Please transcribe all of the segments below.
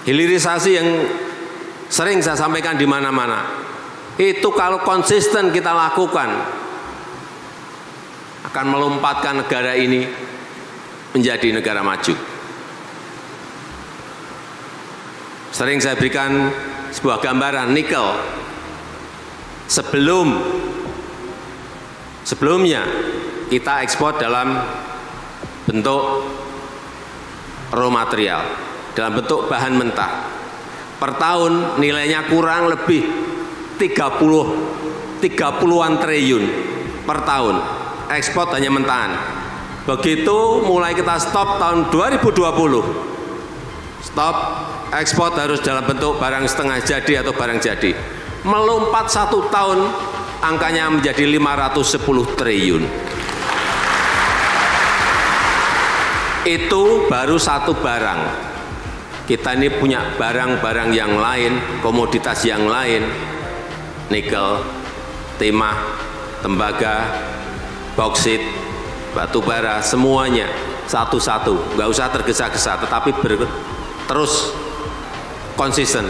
Hilirisasi yang sering saya sampaikan di mana-mana, itu kalau konsisten kita lakukan, akan melompatkan negara ini menjadi negara maju. Sering saya berikan sebuah gambaran nikel. Sebelumnya kita ekspor dalam bentuk raw material, dalam bentuk bahan mentah. Per tahun nilainya kurang lebih 30-an triliun per tahun, ekspor hanya mentahan. Begitu mulai kita stop tahun 2020, stop ekspor harus dalam bentuk barang setengah jadi atau barang jadi. Melompat 1 tahun, angkanya menjadi 510 triliun. Itu baru satu barang. Kita ini punya barang-barang yang lain, komoditas yang lain, nikel, timah, tembaga, bauksit, batu bara, semuanya satu-satu, nggak usah tergesa-gesa, tetapi terus konsisten.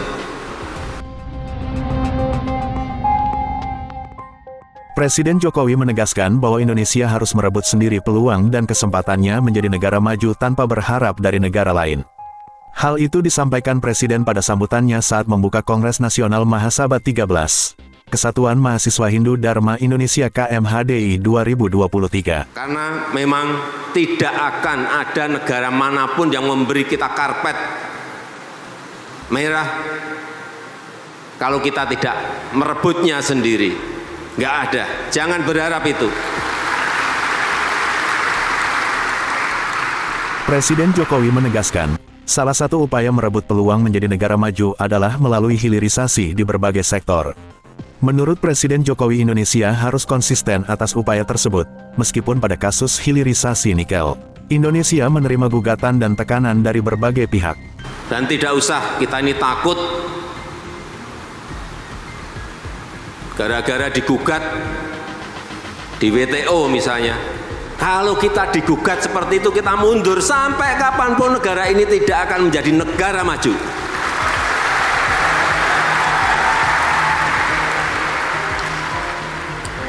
Presiden Jokowi menegaskan bahwa Indonesia harus merebut sendiri peluang dan kesempatannya menjadi negara maju tanpa berharap dari negara lain. Hal itu disampaikan Presiden pada sambutannya saat membuka Kongres Nasional Mahasabat 13, Kesatuan Mahasiswa Hindu Dharma Indonesia KMHDI 2023. Karena memang tidak akan ada negara manapun yang memberi kita karpet merah kalau kita tidak merebutnya sendiri. Nggak ada, jangan berharap itu. Presiden Jokowi menegaskan, salah satu upaya merebut peluang menjadi negara maju adalah melalui hilirisasi di berbagai sektor. Menurut Presiden Jokowi, Indonesia harus konsisten atas upaya tersebut, meskipun pada kasus hilirisasi nikel, Indonesia menerima gugatan dan tekanan dari berbagai pihak. Dan tidak usah kita ini takut gara-gara digugat di WTO misalnya. Kalau kita digugat seperti itu, kita mundur sampai kapanpun negara ini tidak akan menjadi negara maju.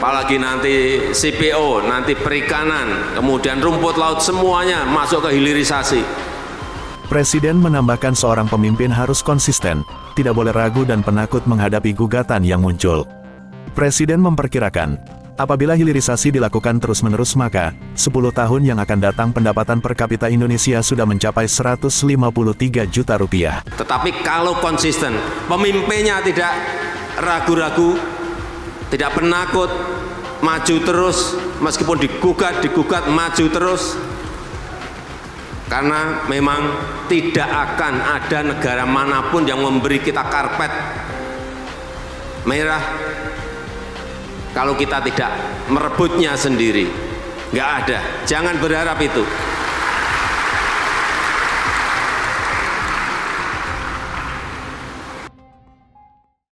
Apalagi nanti CPO, nanti perikanan, kemudian rumput laut, semuanya masuk ke hilirisasi. Presiden menambahkan seorang pemimpin harus konsisten, tidak boleh ragu dan penakut menghadapi gugatan yang muncul. Presiden memperkirakan, apabila hilirisasi dilakukan terus-menerus maka, 10 tahun yang akan datang pendapatan per kapita Indonesia sudah mencapai 153 juta rupiah. Tetapi kalau konsisten, pemimpinnya tidak ragu-ragu, tidak penakut, maju terus, meskipun digugat, maju terus. Karena memang tidak akan ada negara manapun yang memberi kita karpet merah kalau kita tidak merebutnya sendiri. Nggak ada, jangan berharap itu.